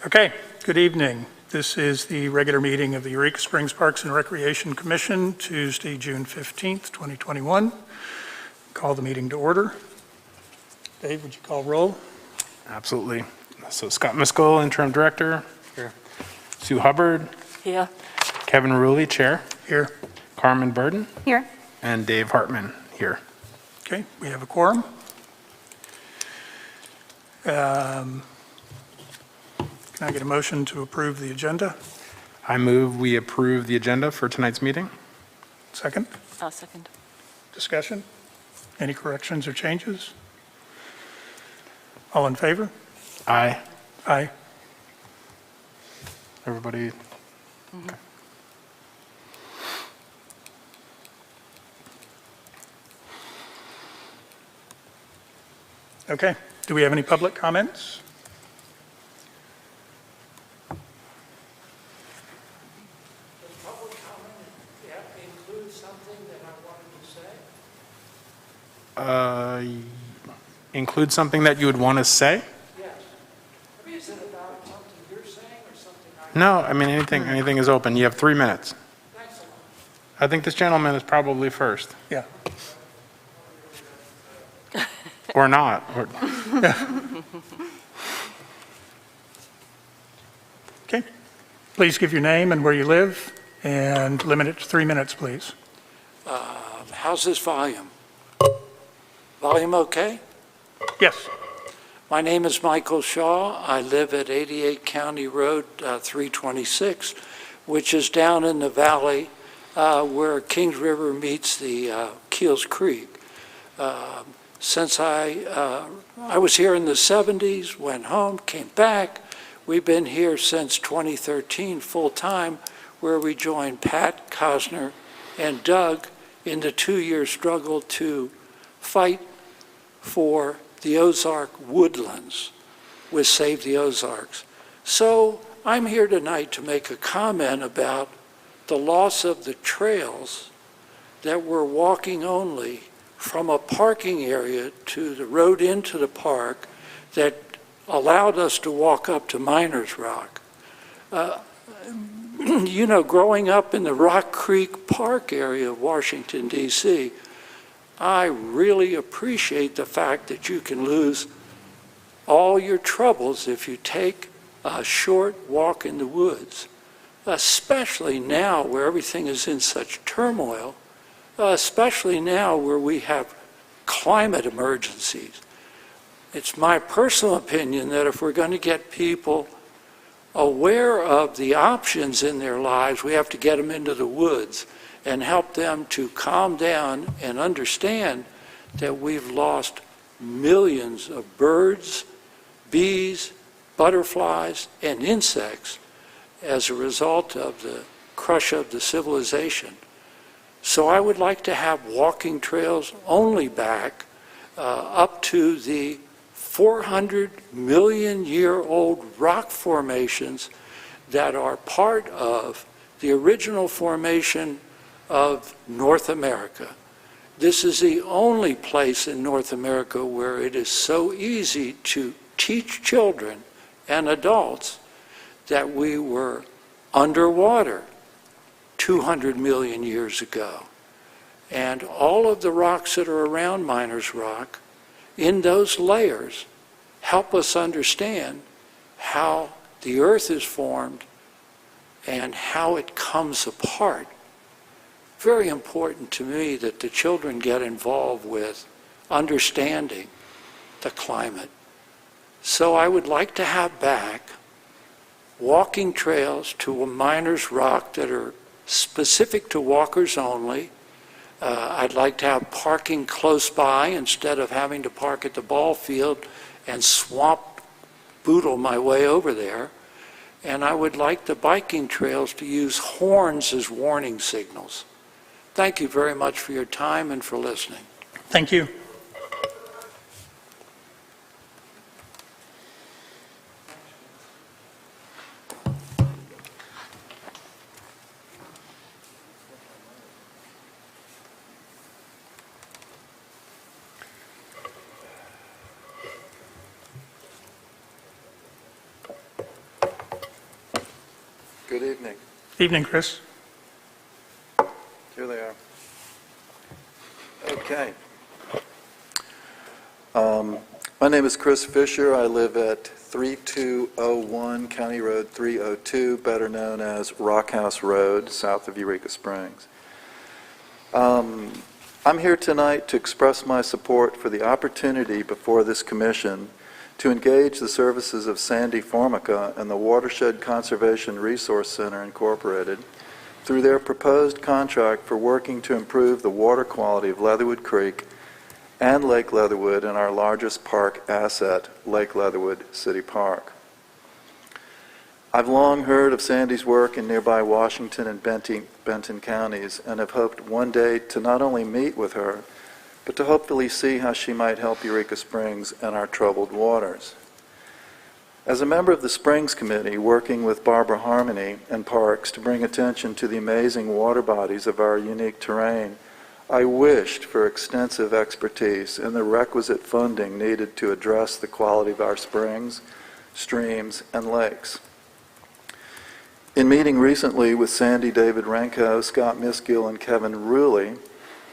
Okay, good evening. This is the regular meeting of the Eureka Springs Parks and Recreation Commission, Tuesday, June 15th, 2021. Call the meeting to order. Dave, would you call roll? Absolutely. So Scott Miskell, Interim Director. Here. Sue Hubbard. Here. Kevin Rulli, Chair. Here. Carmen Burden. Here. And Dave Hartman, here. Okay, we have a quorum. Can I get a motion to approve the agenda? I move we approve the agenda for tonight's meeting. Second? I'll second. Discussion? Any corrections or changes? All in favor? Aye. Aye. Everybody? Okay. Okay, do we have any public comments? Public comment, you have to include something that I wanted to say? Include something that you would want to say? Yes. I mean, is it about something you're saying or something No, I mean, anything is open. You have 3 minutes. Thanks a lot. I think this gentleman is probably first. Yeah. Or not. Okay. Please give your name and where you live, and limit it to 3 minutes, please. How's this volume? Volume okay? Yes. My name is Michael Shaw. I live at 88 County Road 326, which is down in the valley where Kings River meets the Keels Creek. Since I was here in the 70s, went home, came back. We've been here since 2013 full-time, where we joined Pat Cosner and Doug in the 2-year struggle to fight for the Ozark woodlands with Save the Ozarks. So I'm here tonight to make a comment about the loss of the trails that were walking only from a parking area to the road into the park that allowed us to walk up to Miners Rock. You know, growing up in the Rock Creek Park area of Washington, D.C., I really appreciate the fact that you can lose all your troubles if you take a short walk in the woods, especially now where everything is in such turmoil. Especially now where we have climate emergencies. It's my personal opinion that if we're going to get people aware of the options in their lives, we have to get them into the woods and help them to calm down and understand that we've lost millions of birds, bees, butterflies, and insects as a result of the crush of the civilization. So I would like to have walking trails only back up to the 400 million year old rock formations that are part of the original formation of North America. This is the only place in North America where it is so easy to teach children and adults that we were underwater 200 million years ago. And all of the rocks that are around Miners Rock, in those layers, help us understand how the earth is formed and how it comes apart. Very important to me that the children get involved with understanding the climate. So I would like to have back walking trails to a Miners Rock that are specific to walkers only. I'd like to have parking close by instead of having to park at the ball field and swamp boodle my way over there. And I would like the biking trails to use horns as warning signals. Thank you very much for your time and for listening. Thank you. Good evening. Evening, Chris. Here they are. Okay. My name is Chris Fisher. I live at 3201 County Road 302, better known as Rock House Road, south of Eureka Springs. I'm here tonight to express my support for the opportunity before this commission to engage the services of Sandy Formica and the Watershed Conservation Resource Center, Incorporated, through their proposed contract for working to improve the water quality of Leatherwood Creek and Lake Leatherwood and our largest park asset, Lake Leatherwood City Park. I've long heard of Sandy's work in nearby Washington and Benton counties and have hoped one day to not only meet with her, but to hopefully see how she might help Eureka Springs and our troubled waters. As a member of the Springs Committee, working with Barbara Harmony and Parks to bring attention to the amazing water bodies of our unique terrain, I wished for extensive expertise and the requisite funding needed to address the quality of our springs, streams, and lakes. In meeting recently with Sandy David Renko, Scott Miskill, and Kevin Ruley,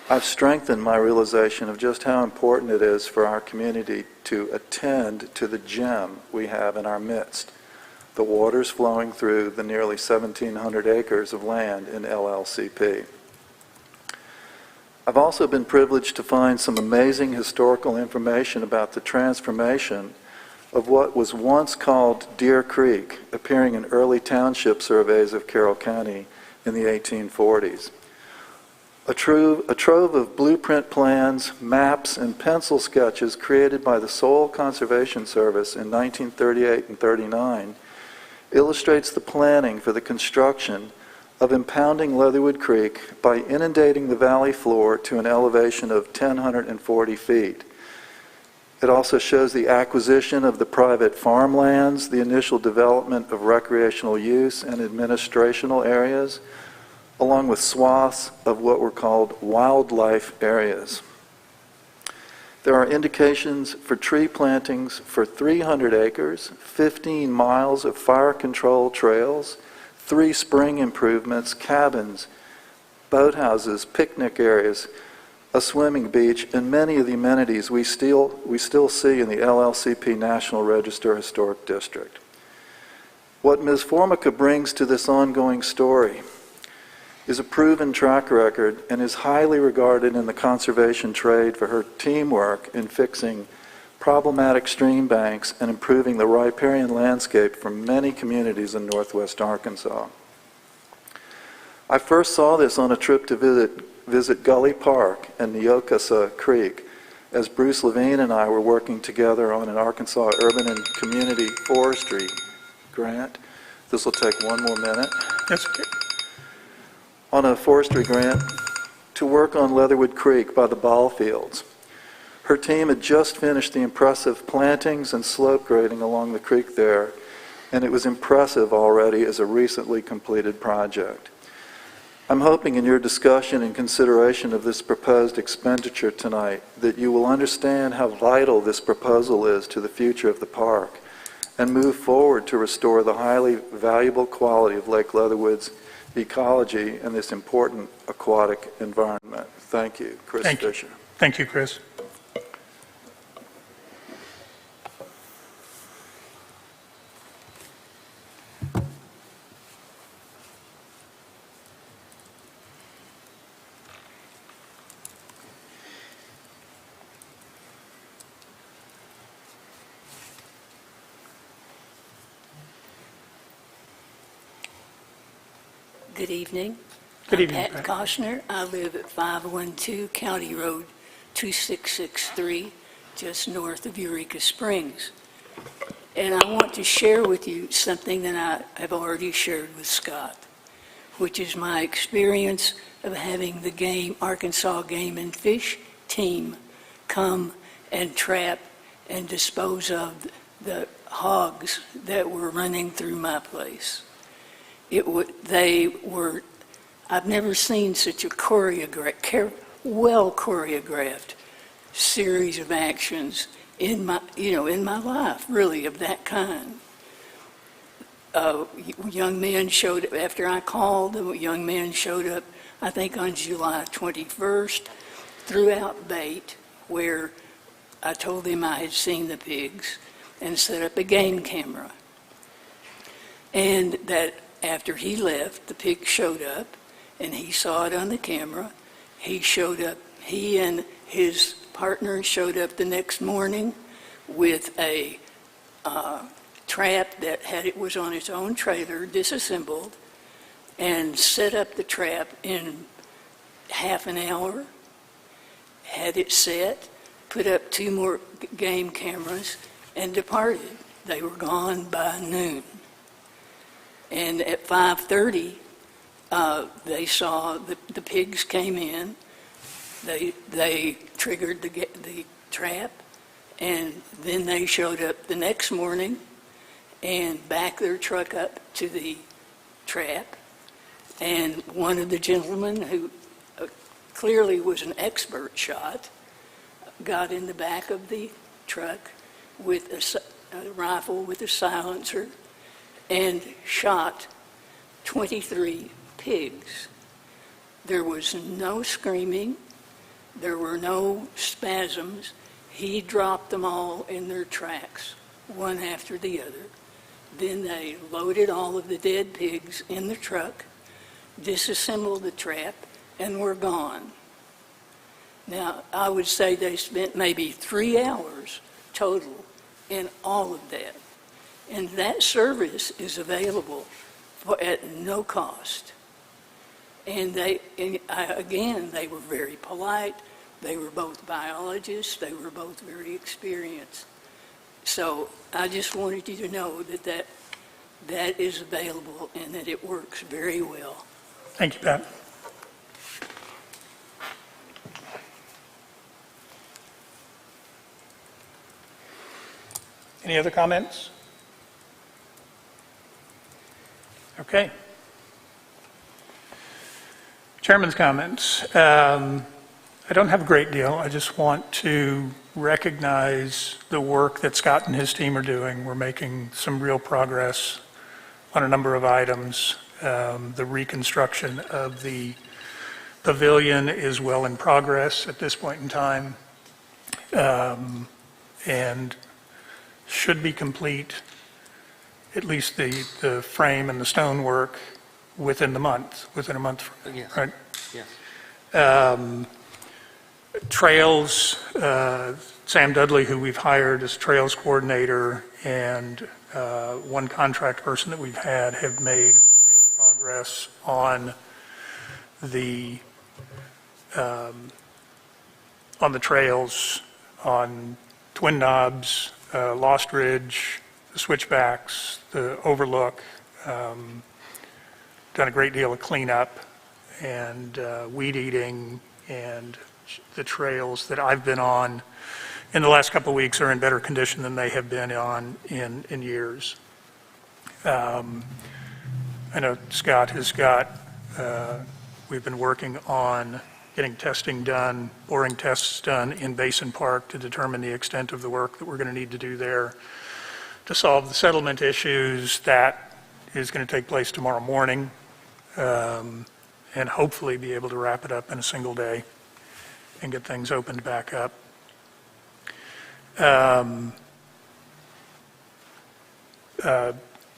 I've strengthened my realization of just how important it is for our community to attend to the gem we have in our midst, the waters flowing through the nearly 1,700 acres of land in LLCP. I've also been privileged to find some amazing historical information about the transformation of what was once called Deer Creek, appearing in early township surveys of Carroll County in the 1840s. A trove of blueprint plans, maps, and pencil sketches created by the Soil Conservation Service in 1938 and 39 illustrates the planning for the construction of impounding Leatherwood Creek by inundating the valley floor to an elevation of 1,040 feet. It also shows the acquisition of the private farmlands, the initial development of recreational use and administrational areas, along with swaths of what were called wildlife areas. There are indications for tree plantings for 300 acres, 15 miles of fire control trails, 3 spring improvements, cabins, boathouses, picnic areas, a swimming beach, and many of the amenities we still see in the LLCP National Register Historic District. What Ms. Formica brings to this ongoing story is a proven track record and is highly regarded in the conservation trade for her teamwork in fixing problematic stream banks and improving the riparian landscape for many communities in northwest Arkansas. I first saw this on a trip to visit Gully Park and Neokasa Creek as Bruce Levine and I were working together on an Arkansas Urban and Community Forestry grant. This will take one more minute. That's okay. On a forestry grant to work on Leatherwood Creek by the ball fields. Her team had just finished the impressive plantings and slope grading along the creek there, and it was impressive already as a recently completed project. I'm hoping in your discussion and consideration of this proposed expenditure tonight that you will understand how vital this proposal is to the future of the park and move forward to restore the highly valuable quality of Lake Leatherwood's ecology and this important aquatic environment. Thank you. Chris Fisher. Thank you, Chris. Good evening. Good evening, I'm Pat Koshner. I live at 512 County Road 2663, just north of Eureka Springs. And I want to share with you something that I have already shared with Scott, which is my experience of having the Arkansas Game and Fish team come and trap and dispose of the hogs that were running through my place. I've never seen such a well choreographed series of actions in my life, really, of that kind. young man showed up, after I called, the young man showed up, I think on July 21st, threw out bait where I told him I had seen the pigs and set up a game camera. And that after he left, the pig showed up and he saw it on the camera. He showed up, he and his partner showed up the next morning with a trap that was on its own trailer, disassembled, and set up the trap in half an hour, had it set, put up 2 more game cameras, and departed. They were gone by noon. And at 5:30, they saw the pigs came in. They triggered the trap, and then they showed up the next morning and backed their truck up to the trap. And one of the gentlemen, who clearly was an expert shot, got in the back of the truck with a rifle with a silencer and shot 23 pigs. There was no screaming. There were no spasms. He dropped them all in their tracks, one after the other. Then they loaded all of the dead pigs in the truck, disassembled the trap, and were gone. Now, I would say they spent maybe 3 hours total in all of that. And that service is available at no cost. And they were very polite. They were both biologists. They were both very experienced. So I just wanted you to know that is available and that it works very well. Thank you, Pat. Any other comments? Okay. Chairman's comments. I don't have a great deal. I just want to recognize the work that Scott and his team are doing. We're making some real progress on a number of items. The reconstruction of the pavilion is well in progress at this point in time, and should be complete, at least the frame and the stonework, within a month, Yes. right? Yes. Trails, Sam Dudley, who we've hired as trails coordinator, and one contract person that we've had have made real progress on the trails, on Twin Knobs, Lost Ridge, the switchbacks, the overlook. Done a great deal of cleanup and weed eating, and the trails that I've been on in the last couple of weeks are in better condition than they have been on in years. I know Scott has we've been working on getting testing done, boring tests done in Basin Park to determine the extent of the work that we're going to need to do there to solve the settlement issues. That is going to take place tomorrow morning, and hopefully be able to wrap it up in a single day and get things opened back up.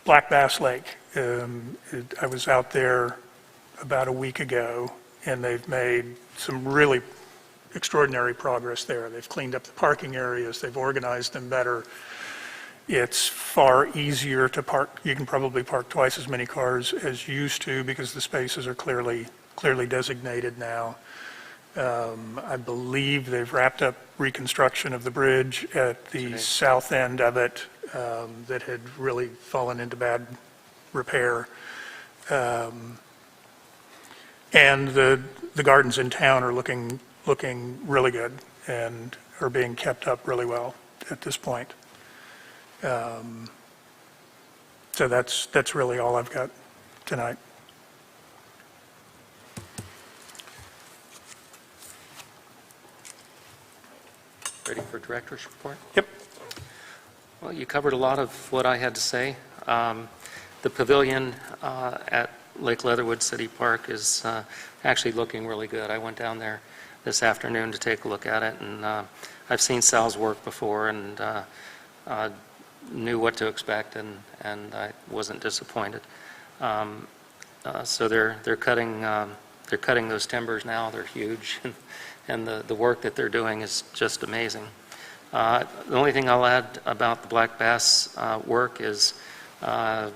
Black Bass Lake, I was out there about a week ago, and they've made some really extraordinary progress there. They've cleaned up the parking areas, they've organized them better. It's far easier to park. You can probably park twice as many cars as you used to because the spaces are clearly designated now. I believe they've wrapped up reconstruction of the bridge at the south end of it that had really fallen into bad repair. And the gardens in town are looking really good and are being kept up really well at this point. So that's really all I've got tonight. Ready for director's report? Yep. Well, you covered a lot of what I had to say. The pavilion at Lake Leatherwood City Park is actually looking really good. I went down there this afternoon to take a look at it, and I've seen Sal's work before and knew what to expect, and I wasn't disappointed. So they're cutting those timbers now. They're huge, and the work that they're doing is just amazing. The only thing I'll add about the black bass work is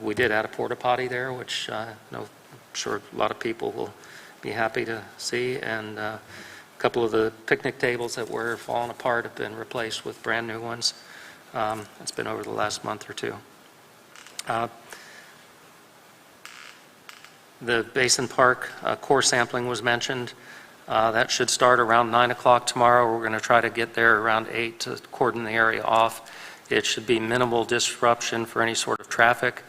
we did add a porta potty there, which I'm sure a lot of people will be happy to see, and a couple of the picnic tables that were falling apart have been replaced with brand new ones. It's been over the last month or two. The Basin Park core sampling was mentioned. That should start around 9 o'clock tomorrow. We're going to try to get there around 8 to cordon the area off. It should be minimal disruption for any sort of traffic,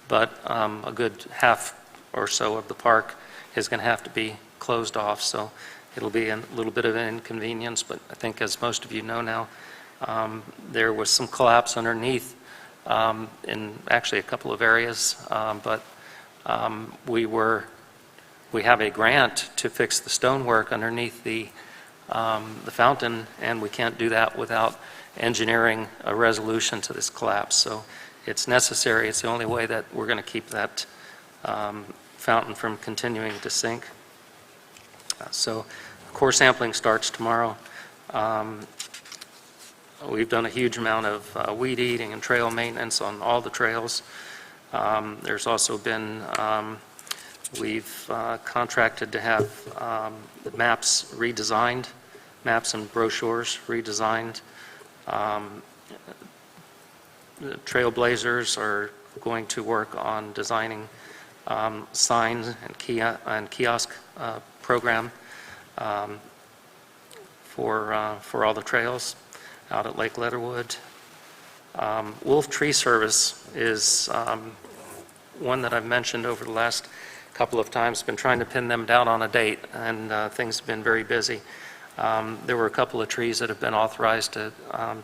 but a good half or so of the park is going to have to be closed off, so it'll be a little bit of an inconvenience, but I think, as most of you know now, there was some collapse underneath in actually a couple of areas, but we have a grant to fix the stonework underneath the fountain, and we can't do that without engineering a resolution to this collapse. So it's necessary. It's the only way that we're going to keep that fountain from continuing to sink. So core sampling starts tomorrow. We've done a huge amount of weed eating and trail maintenance on all the trails. There's also been, we've contracted to have the maps redesigned, maps and brochures redesigned. The Trailblazers are going to work on designing signs and kiosk program for all the trails out at Lake Leatherwood. Wolf Tree Service is one that I've mentioned over the last couple of times. Been trying to pin them down on a date, and things have been very busy. There were a couple of trees that have been authorized to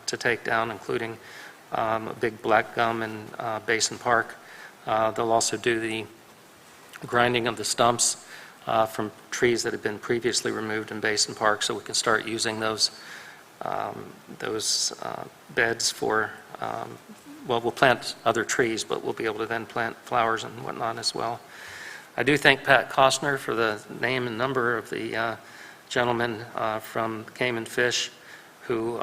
take down, including a big black gum in Basin Park. They'll also do the grinding of the stumps from trees that have been previously removed in Basin Park, so we can start using those beds for, well, we'll plant other trees, but we'll be able to then plant flowers and whatnot as well. I do thank Pat Costner for the name and number of the gentleman from Game and Fish who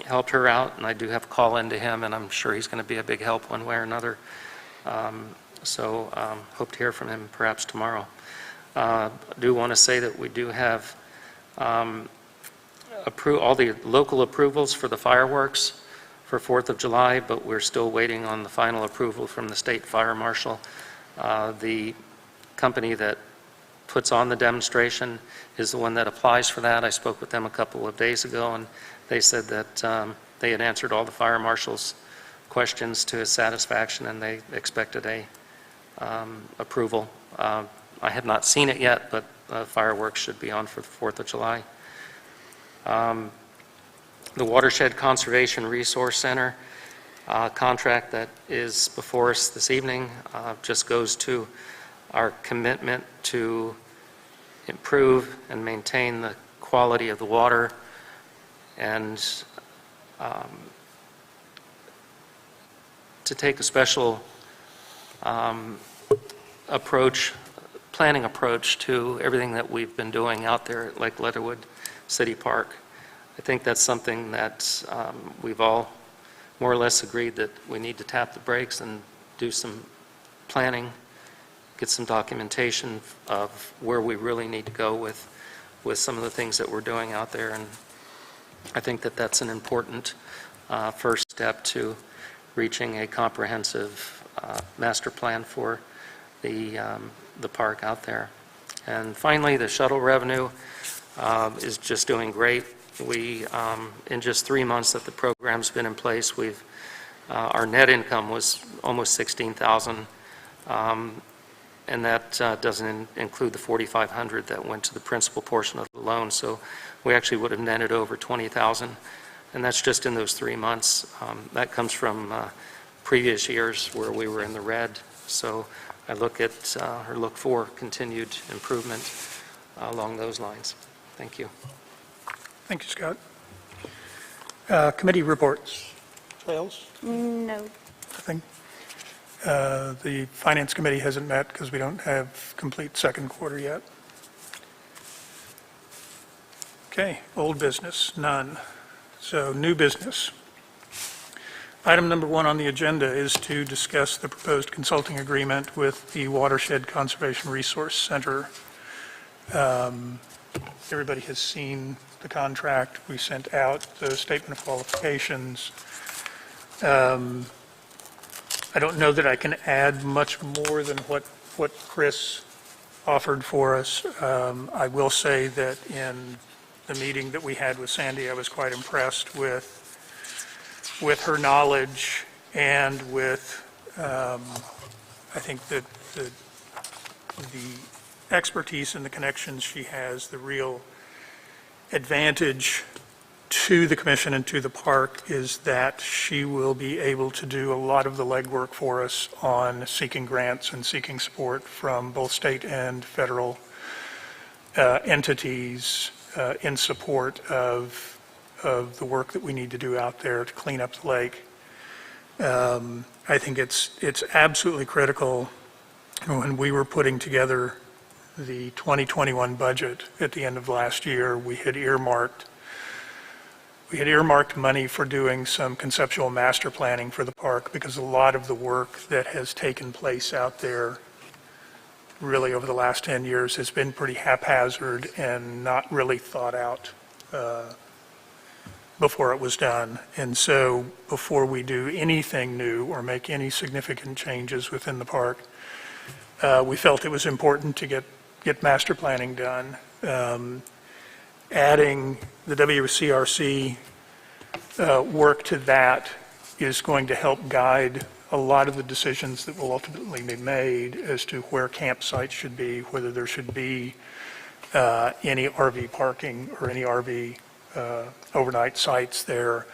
helped her out, and I do have a call into him, and I'm sure he's going to be a big help one way or another. So hope to hear from him perhaps tomorrow. I do want to say that we do have all the local approvals for the fireworks for 4th of July, but we're still waiting on the final approval from the state fire marshal. The company that puts on the demonstration is the one that applies for that. I spoke with them a couple of days ago, and they said that they had answered all the fire marshal's questions to his satisfaction, and they expected a approval. I have not seen it yet, but fireworks should be on for the 4th of July. The Watershed Conservation Resource Center contract that is before us this evening just goes to our commitment to improve and maintain the quality of the water and to take a special planning approach to everything that we've been doing out there at Lake Leatherwood City Park. I think that's something that we've all more or less agreed that we need to tap the brakes and do some planning, get some documentation of where we really need to go with some of the things that we're doing out there. And I think that that's an important first step to reaching a comprehensive master plan for the park out there. And finally, the shuttle revenue is just doing great. We, in just 3 months that the program's been in place, our net income was almost $16,000, and that doesn't include the $4,500 that went to the principal portion of the loan. So we actually would have netted over $20,000, and that's just in those 3 months. That comes from previous years where we were in the red. So I look at, or look for continued improvement along those lines. Thank you. Thank you, Scott. Committee reports. Trails? No. Nothing. The Finance Committee hasn't met because we don't have complete second quarter yet. Okay, old business, none. So new business. Item number 1 on the agenda is to discuss the proposed consulting agreement with the Watershed Conservation Resource Center. Everybody has seen the contract. We sent out the statement of qualifications. I don't know that I can add much more than what Chris offered for us. I will say that in the meeting that we had with Sandy, I was quite impressed with her knowledge and with, I think that the expertise and the connections she has, the real advantage to the commission and to the park is that she will be able to do a lot of the legwork for us on seeking grants and seeking support from both state and federal entities in support of the work that we need to do out there to clean up the lake. I think it's absolutely critical. When we were putting together the 2021 budget at the end of last year, we had earmarked money for doing some conceptual master planning for the park because a lot of the work that has taken place out there really over the last 10 years has been pretty haphazard and not really thought out before it was done. And so before we do anything new or make any significant changes within the park, we felt it was important to get master planning done. Adding the WCRC work to that is going to help guide a lot of the decisions that will ultimately be made as to where campsites should be, whether there should be any RV parking or any RV overnight sites there,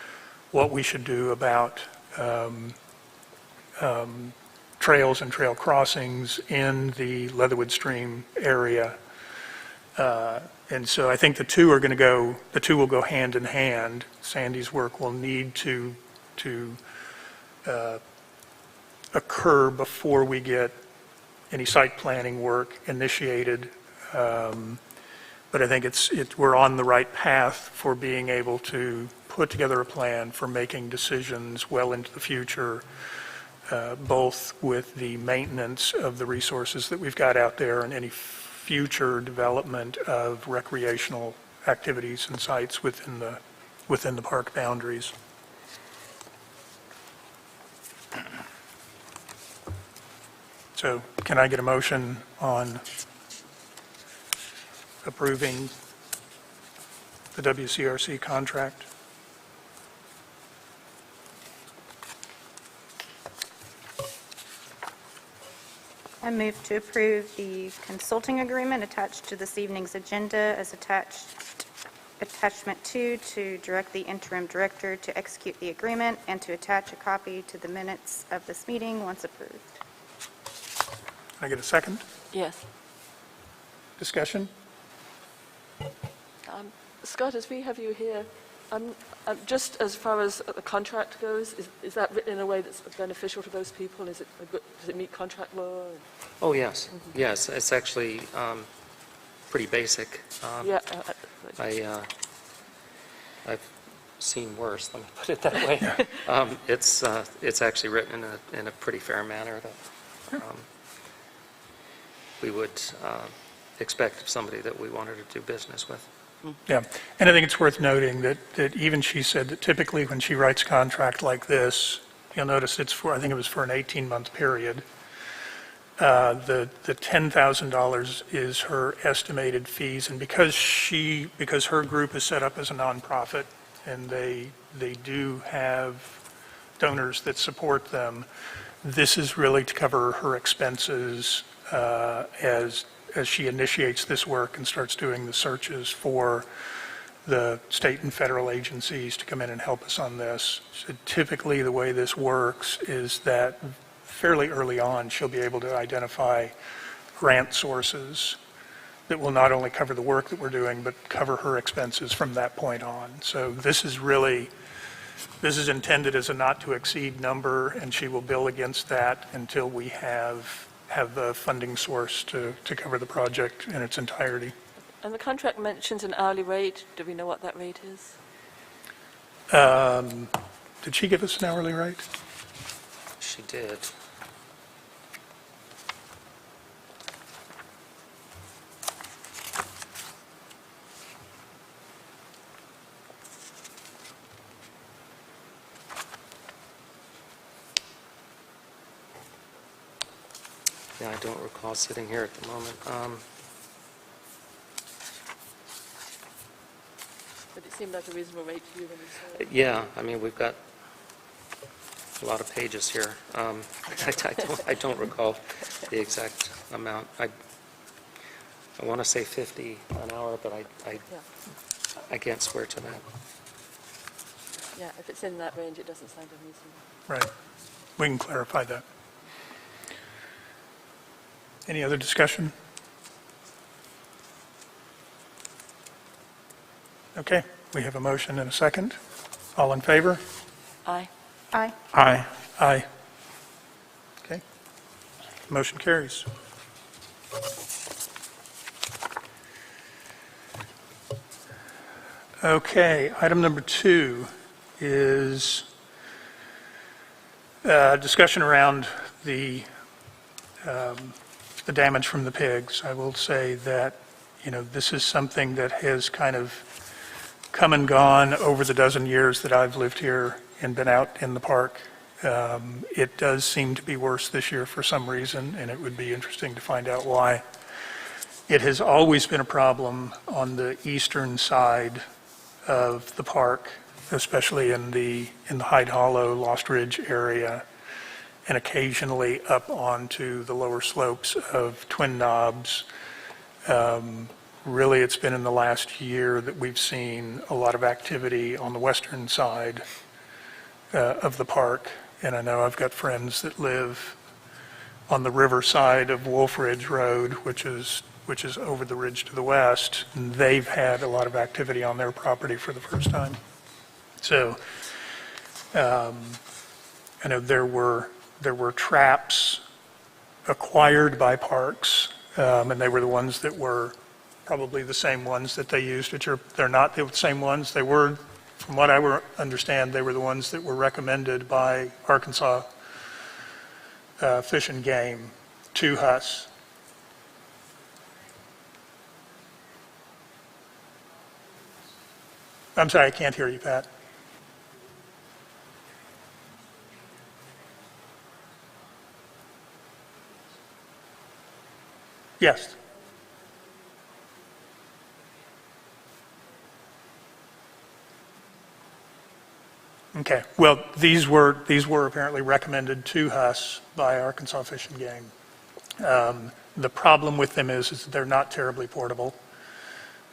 what we should do about trails and trail crossings in the Leatherwood Stream area. And so I think the two will go hand in hand. Sandy's work will need to occur before we get any site planning work initiated. But I think we're on the right path for being able to put together a plan for making decisions well into the future, both with the maintenance of the resources that we've got out there and any future development of recreational activities and sites within the park boundaries. So can I get a motion on approving the WCRC contract? I move to approve the consulting agreement attached to this evening's agenda as attachment 2 to direct the interim director to execute the agreement and to attach a copy to the minutes of this meeting once approved. Can I get a second? Yes. Discussion? Scott, as we have you here, just as far as the contract goes, is that written in a way that's beneficial to those people? Does it meet contract law? Oh, yes. Yes, it's actually pretty basic. Yeah. I've seen worse, let me put it that way. It's actually written in a pretty fair manner that we would expect of somebody that we wanted to do business with. Yeah, and I think it's worth noting that even she said that typically when she writes a contract like this, you'll notice I think it was for an 18-month period. The $10,000 is her estimated fees, and because her group is set up as a nonprofit and they do have donors that support them, this is really to cover her expenses as she initiates this work and starts doing the searches for the state and federal agencies to come in and help us on this. So typically, the way this works is that fairly early on, she'll be able to identify grant sources that will not only cover the work that we're doing, but cover her expenses from that point on. So this is intended as a not-to-exceed number, and she will bill against that until we have the funding source to cover the project in its entirety. And the contract mentions an hourly rate. Do we know what that rate is? Did she give us an hourly rate? She did. Yeah, I don't recall sitting here at the moment. But it seemed like a reasonable rate to you when you saw it. Yeah, I mean, we've got a lot of pages here. I don't recall the exact amount. I want to say 50 an hour, but I can't swear to that. Yeah, if it's in that range, it doesn't sound unreasonable. Right. We can clarify that. Any other discussion? Okay, we have a motion and a second. All in favor? Aye. Aye. Aye. Aye. Okay. Motion carries. Okay, item number 2 is discussion around the damage from the pigs. I will say that, this is something that has kind of come and gone over the dozen years that I've lived here and been out in the park. It does seem to be worse this year for some reason, and it would be interesting to find out why. It has always been a problem on the eastern side of the park, especially in the Hyde Hollow, Lost Ridge area, and occasionally up onto the lower slopes of Twin Knobs. Really, it's been in the last year that we've seen a lot of activity on the western side of the park. And I know I've got friends that live on the river side of Wolf Ridge Road, which is over the ridge to the west, and they've had a lot of activity on their property for the first time. So I know there were traps acquired by parks, and they were the ones that were probably the same ones that they used, which they're not the same ones. They were, from what I understand, they were the ones that were recommended by Arkansas Fish and Game to Huss. I'm sorry, I can't hear you, Pat. Yes. Okay. Well, these were apparently recommended to Huss by Arkansas Fish and Game. The problem with them is they're not terribly portable,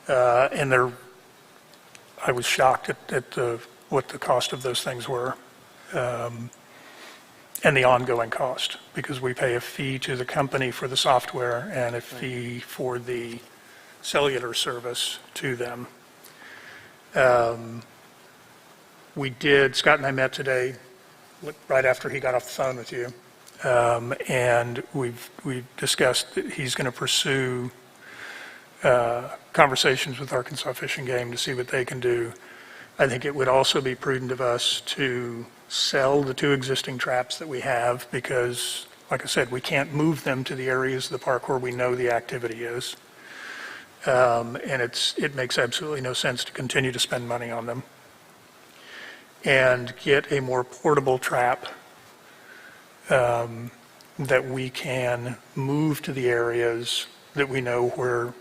and I was shocked at what the cost of those things were, and the ongoing cost, because we pay a fee to the company for the software and a fee for the cellular service to them. Scott and I met today, right after he got off the phone with you, and we've discussed that he's going to pursue conversations with Arkansas Fish and Game to see what they can do. I think it would also be prudent of us to sell the 2 existing traps that we have, because, like I said, we can't move them to the areas of the park where we know the activity is. And it makes absolutely no sense to continue to spend money on them. And get a more portable trap that we can move to the areas that we know where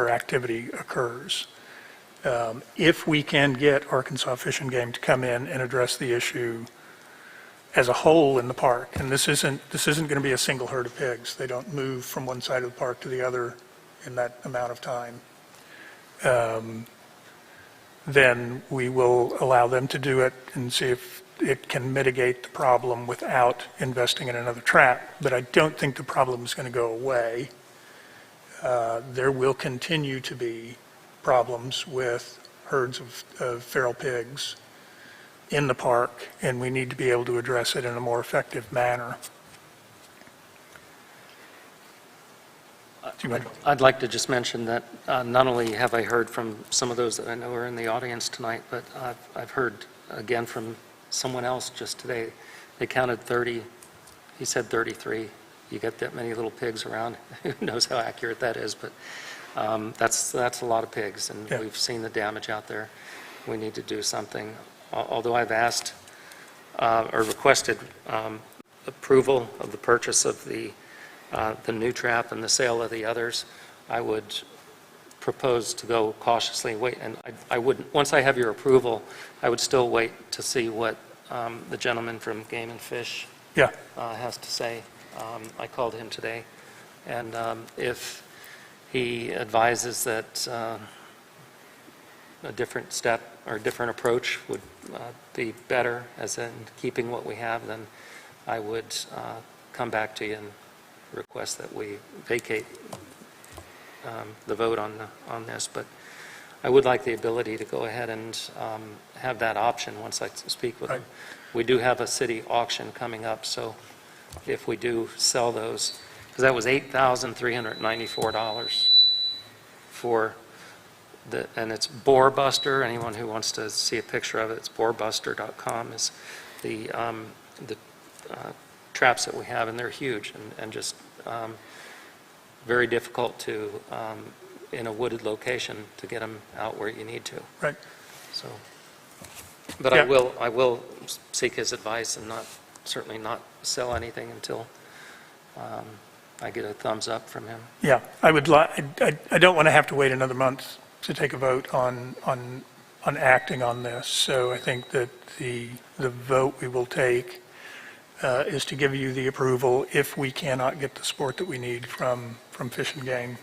activity occurs. If we can get Arkansas Fish and Game to come in and address the issue as a whole in the park, and this isn't going to be a single herd of pigs. They don't move from one side of the park to the other in that amount of time. then we will allow them to do it and see if it can mitigate the problem without investing in another trap. But I don't think the problem is going to go away. There will continue to be problems with herds of feral pigs in the park, and we need to be able to address it in a more effective manner. Do you want- I'd like to just mention that not only have I heard from some of those that I know are in the audience tonight, but I've heard again from someone else just today. They counted 30, he said 33. You get that many little pigs around. Who knows how accurate that is, but that's a lot of pigs, and Yeah. we've seen the damage out there. We need to do something. Although I've asked or requested approval of the purchase of the new trap and the sale of the others, I would propose to go cautiously wait, and I wouldn't, once I have your approval, I would still wait to see what the gentleman from Game and Fish Yeah. has to say. I called him today, and if he advises that a different step or a different approach would be better, as in keeping what we have, then I would come back to you and request that we vacate the vote on this. But I would like the ability to go ahead and have that option once I speak with him. We do have a city auction coming up, so if we do sell those, because that was $8,394 for the, and it's Boar Buster. Anyone who wants to see a picture of it, it's boarbuster.com is the traps that we have, and they're huge and just very difficult to, in a wooded location, to get them out where you need to. Right. So, but Yeah. I will seek his advice and certainly not sell anything until I get a thumbs up from him. Yeah, I don't want to have to wait another month to take a vote on acting on this. So I think that the vote we will take is to give you the approval if we cannot get the support that we need from Fish and Game,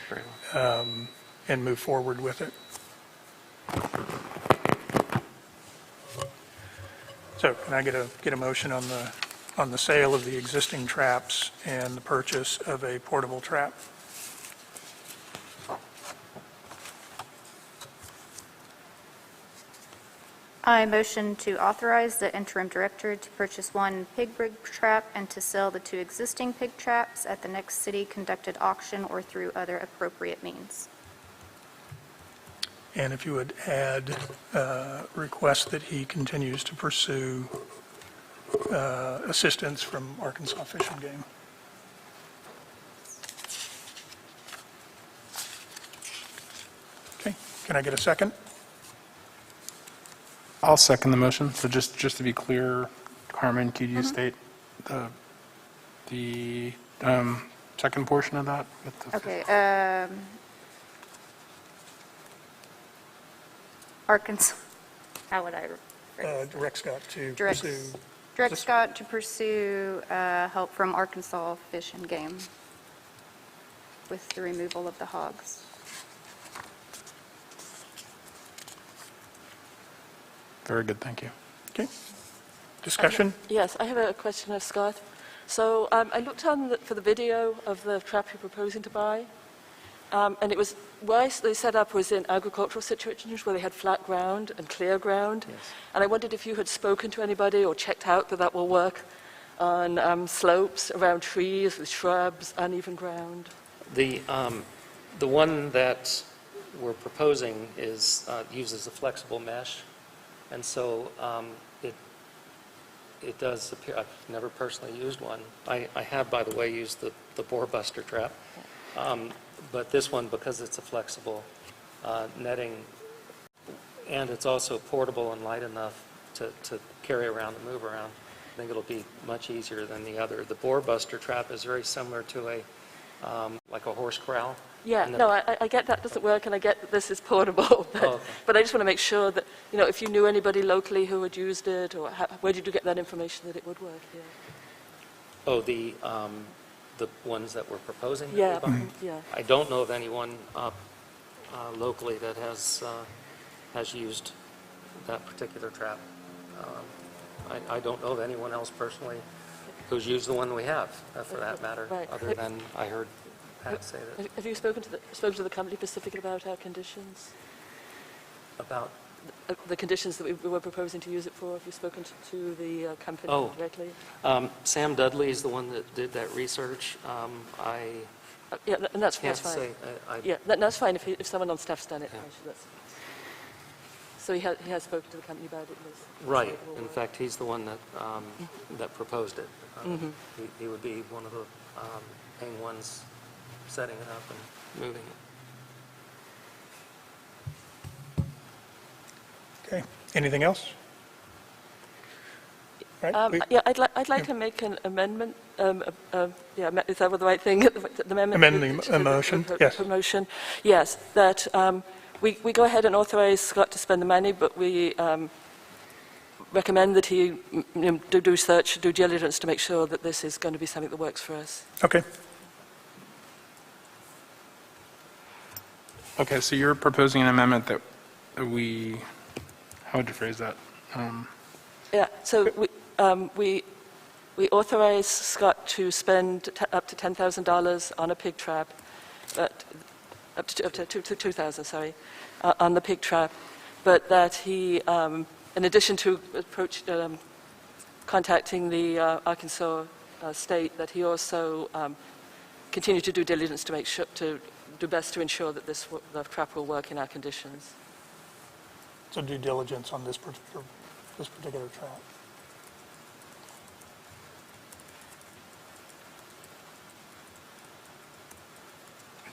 Very well. and move forward with it. So can I get a motion on the sale of the existing traps and the purchase of a portable trap? I motion to authorize the interim director to purchase one pig rig trap and to sell the 2 existing pig traps at the next city-conducted auction or through other appropriate means. And if you would add, request that he continues to pursue assistance from Arkansas Fish and Game. Okay, can I get a second? I'll second the motion. So just to be clear, Carmen, could you state the second portion of that? with the- Okay, Arkansas, how would I phrase Direct Scott to Direct- pursue. Direct Scott to pursue help from Arkansas Fish and Game with the removal of the hogs. Very good, thank you. Okay. Discussion? Yes, I have a question of Scott. So I looked on for the video of the trap you're proposing to buy, and it was, where they set up was in agricultural situations where they had flat ground and clear ground. Yes. And I wondered if you had spoken to anybody or checked out that that will work on slopes, around trees, with shrubs, uneven ground. The one that we're proposing uses a flexible mesh, and so it does appear, I've never personally used one. I have, by the way, used the Boar Buster trap. But this one, because it's a flexible netting, and it's also portable and light enough to carry around and move around, I think it'll be much easier than the other. The Boar Buster trap is very similar to like a horse corral. Yeah, And the- no, I get that doesn't work, and I get that this is portable, but, Oh, okay. but I just want to make sure that, you know, if you knew anybody locally who had used it, or where did you get that information that it would work? Yeah, Oh, the ones that we're proposing? that yeah, we buy? yeah. I don't know of anyone locally that has has used that particular trap. I don't know of anyone else personally who's used the one we have, for that matter, Right. other than I heard Pat say that Have you spoken to the company specifically about our conditions? about, The conditions that we were proposing to use it for? Have you spoken to the company Oh. directly? Sam Dudley is the one that did that research. Yeah, and that's Can't fine. say, Yeah, that's fine if someone on staff's done it. Yeah. Actually, so he has spoken to the company about it. and it's- right, it will in work. fact, he's the one that proposed it. He would be one of the main ones setting it up and moving it. Okay, anything else? Right, Yeah, I'd like to make an amendment. Yeah, is that the right thing? The amendment Amend the to motion, yes. Promotion, yes. That we go ahead and authorize Scott to spend the money, but we recommend that he do due diligence to make sure that this is going to be something that works for us. Okay, Okay, so you're proposing an amendment that we, how would you phrase that? Yeah, so we authorize Scott to spend up to $10,000 on a pig trap, but up to $2,000, sorry, on the pig trap, but that he, in addition to contacting the Arkansas state, that he also continue to do diligence to make sure, to do best to ensure that the trap will work in our conditions. so due diligence on this particular trap.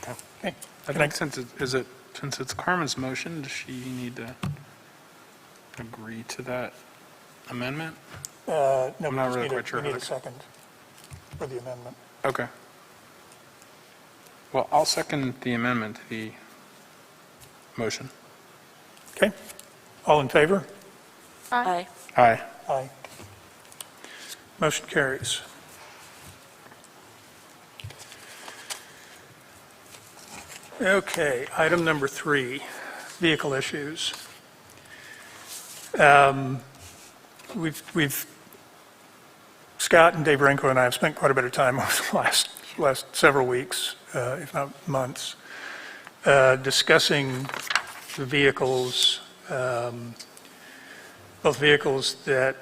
Okay. I think since it's Carmen's motion, does she need to agree to that amendment? No, I'm not really quite sure we need how a to- second for the amendment. Okay. Well, I'll second the amendment to the motion. Okay, all in favor? Aye. Aye. Aye. Motion carries. Okay, item number 3, vehicle issues. Scott and Dave Renko and I have spent quite a bit of time over the last several weeks, if not months, discussing the vehicles, both vehicles that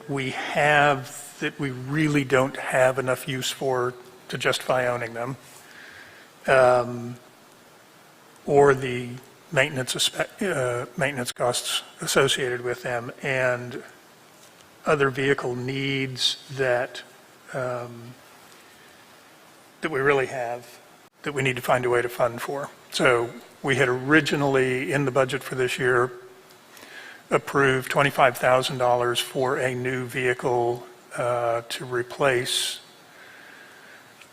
we have that we really don't have enough use for to justify owning them, or the maintenance costs associated with them, and other vehicle needs that that we really have that we need to find a way to fund for. So we had originally, in the budget for this year, approved $25,000 for a new vehicle to replace,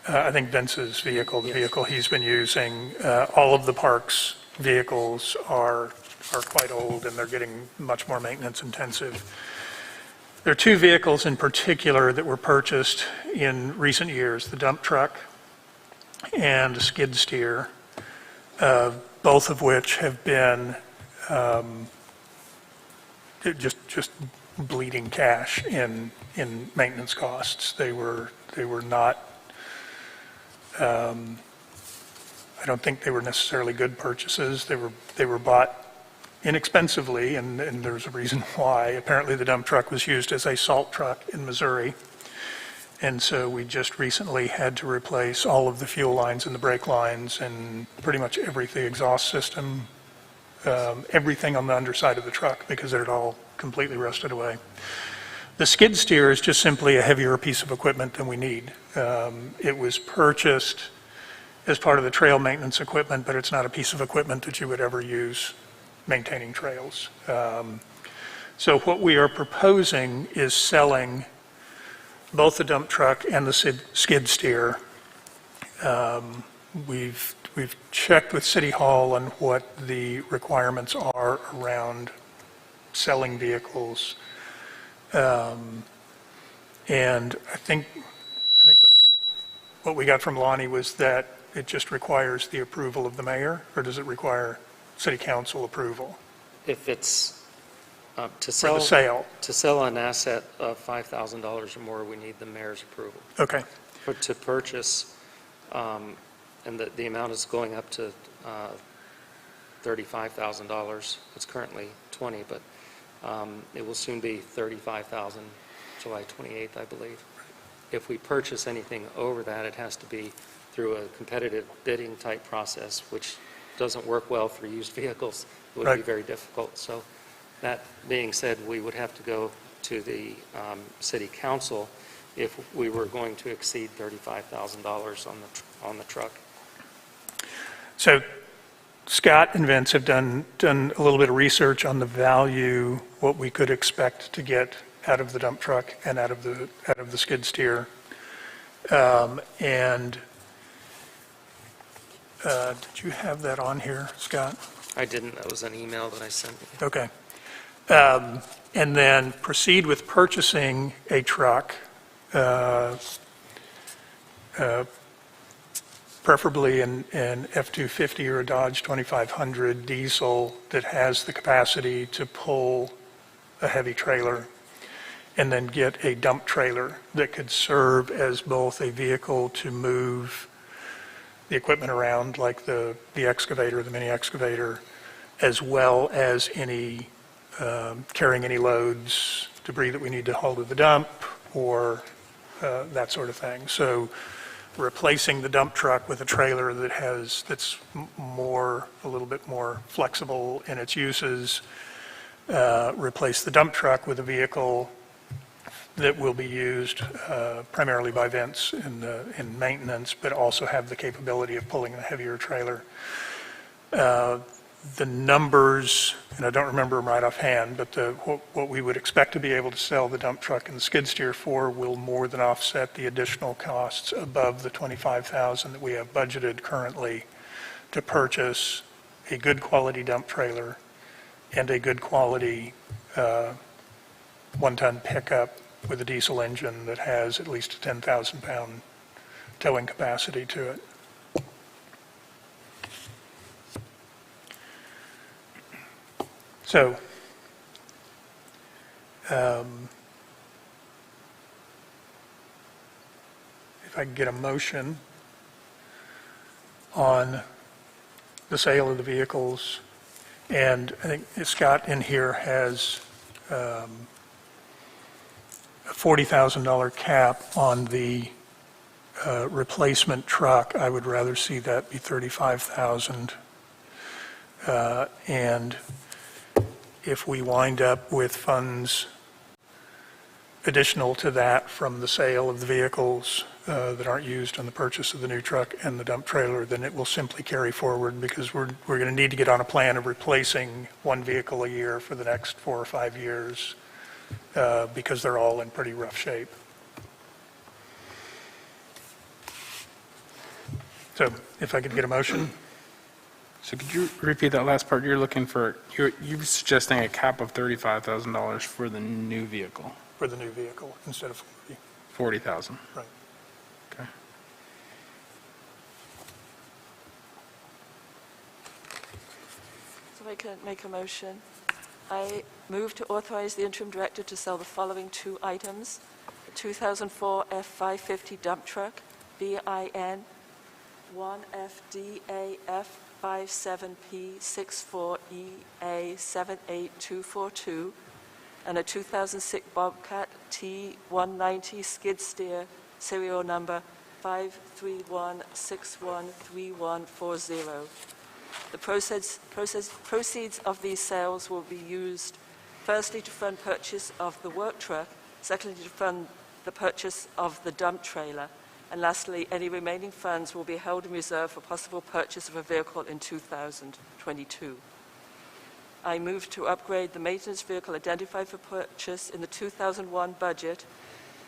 I think, Vince's vehicle, the vehicle he's been using. All of the park's vehicles are quite old, and they're getting much more maintenance intensive. There are two vehicles in particular that were purchased in recent years, the dump truck and a skid steer, both of which have been just bleeding cash in maintenance costs. They were not, I don't think they were necessarily good purchases. They were bought inexpensively, and there's a reason why. Apparently the dump truck was used as a salt truck in Missouri, and so we just recently had to replace all of the fuel lines and the brake lines and pretty much everything, exhaust system, everything on the underside of the truck, because it had all completely rusted away. The skid steer is just simply a heavier piece of equipment than we need. It was purchased as part of the trail maintenance equipment, but it's not a piece of equipment that you would ever use maintaining trails. So what we are proposing is selling both the dump truck and the skid steer. We've checked with City Hall on what the requirements are around selling vehicles. And I think what we got from Lonnie was that it just requires the approval of the mayor, or does it require city council approval? If it's to For the sell, sale? to sell an asset of $5,000 or more, we need the mayor's approval. Okay, But to purchase, and the amount is going up to $35,000. It's currently 20, but it will soon be $35,000, July 28th, I believe. If we purchase anything over that, it has to be through a competitive bidding type process, which doesn't work well for used vehicles. It would be Right. very difficult. So that being said, we would have to go to the city council if we were going to exceed $35,000 on the truck. so Scott and Vince have done a little bit of research on the value, what we could expect to get out of the dump truck and out of the skid steer. And did you have that on here, Scott? I didn't, that was an email that I sent you. Okay. And then proceed with purchasing a truck, preferably an F-250 or a Dodge 2500 diesel that has the capacity to pull a heavy trailer, and then get a dump trailer that could serve as both a vehicle to move the equipment around, like the excavator, the mini excavator, as well as any, carrying any loads, debris that we need to haul to the dump, or that sort of thing. So replacing the dump truck with a trailer that's a little bit more flexible in its uses, replace the dump truck with a vehicle that will be used primarily by Vince in maintenance, but also have the capability of pulling a heavier trailer. The numbers, and I don't remember them right offhand, but what we would expect to be able to sell the dump truck and the skid steer for will more than offset the additional costs above the $25,000 that we have budgeted currently to purchase a good quality dump trailer and a good quality one-ton pickup with a diesel engine that has at least a 10,000-pound towing capacity to it. So, if I could get a motion on the sale of the vehicles, and I think Scott in here has a $40,000 cap on the replacement truck. I would rather see that be $35,000. And if we wind up with funds additional to that from the sale of the vehicles that aren't used on the purchase of the new truck and the dump trailer, then it will simply carry forward, because we're going to need to get on a plan of replacing one vehicle a year for the next 4 or 5 years, because they're all in pretty rough shape. So if I could get a motion? So could you repeat that last part? You're suggesting a cap of $35,000 for the new vehicle, For the new vehicle instead of 40. 40,000. Right. Okay. So I can make a motion. I move to authorize the interim director to sell the following 2 items: a 2004 F550 dump truck, VIN 1FDAF57P64EA78242, and a 2006 Bobcat T190 skid steer, serial number 531613140. The proceeds of these sales will be used firstly to fund purchase of the work truck, secondly to fund the purchase of the dump trailer, and lastly, any remaining funds will be held in reserve for possible purchase of a vehicle in 2022. I move to upgrade the maintenance vehicle identified for purchase in the 2001 budget,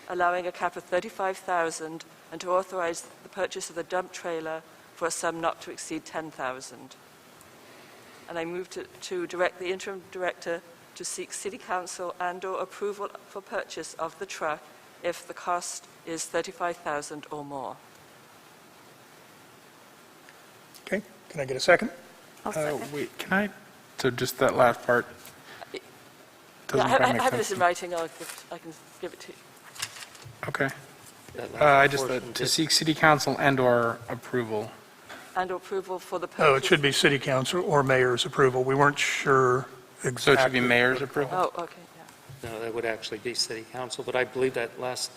allowing a cap of $35,000, and to authorize the purchase of the dump trailer for a sum not to exceed $10,000. And I move to direct the interim director to seek City Council and/or approval for purchase of the truck if the cost is $35,000 or more. Okay, can I get a second? I'll second. Wait, can I So just that last part Yeah, doesn't I quite make have this sense. in writing, I can give it to you. Okay. That last I just, portion to did- seek city council and/or approval. And approval for the purchase. Oh, it should be city council or mayor's approval. We weren't sure exactly. So it should be mayor's approval? Oh, okay, yeah. No, that would actually be city council, but I believe that last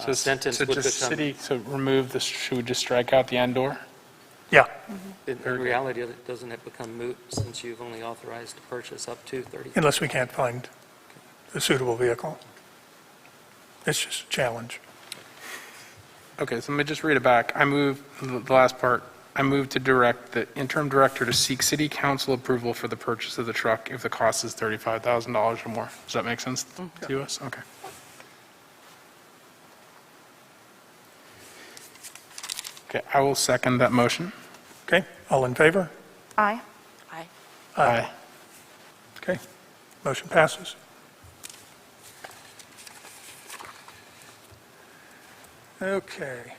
So sentence so would just become, city, so remove this, should we just strike out the and/or? Yeah, in reality, doesn't it become moot since you've only authorized to purchase up to 30? unless we can't find a suitable vehicle. It's just a challenge. Okay, so let me just read it back. I move, the last part, I move to direct the interim director to seek city council approval for the purchase of the truck if the cost is $35,000 or more. Does that make sense to us? Okay. Okay, I will second that motion. Okay, all in favor? Aye. Aye. Aye. Okay, motion passes. Okay,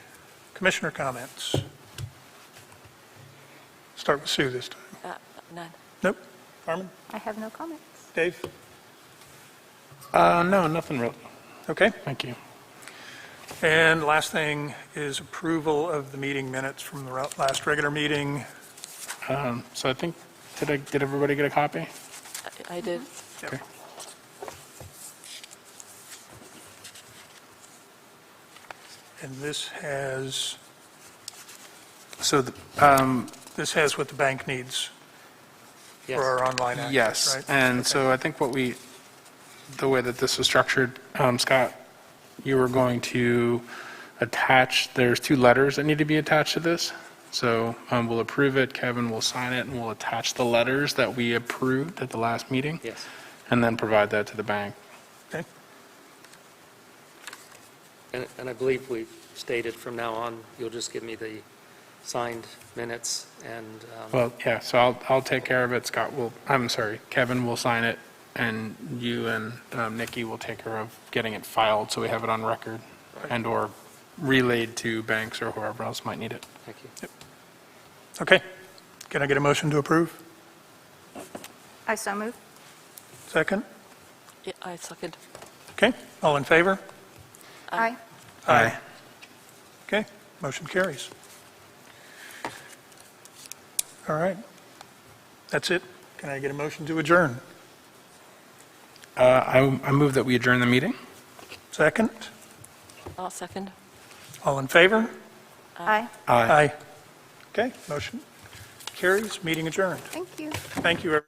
commissioner comments. Start with Sue this time. None. Nope. Carmen? I have no comments. Dave? No, nothing really. Okay. Thank you. And last thing is approval of the meeting minutes from the last regular meeting. So I think, did everybody get a copy? I did. Okay. And this has, So, this has what the bank needs Yes. for our online access, yes, right? and so I think the way that this was structured, Scott, you were going to attach, there's 2 letters that need to be attached to this. So we'll approve it, Kevin will sign it, and we'll attach the letters that we approved at the last meeting, Yes. and then provide that to the bank. Okay. And I believe we've stated from now on, you'll just give me the signed minutes and, Well, yeah, so I'll take care of it, Kevin will sign it, and you and Nikki will take care of getting it filed, so we have it on record, and/or relayed to banks or whoever else might need it. thank you. Okay. Can I get a motion to approve? I so move. Second? Yeah, I second. Okay, all in favor? Aye. Aye. Okay, motion carries. All right. That's it. Can I get a motion to adjourn? I move that we adjourn the meeting. Second? I'll second. All in favor? Aye. Aye. Okay, motion carries, meeting adjourned. Thank you. Thank you, everyone.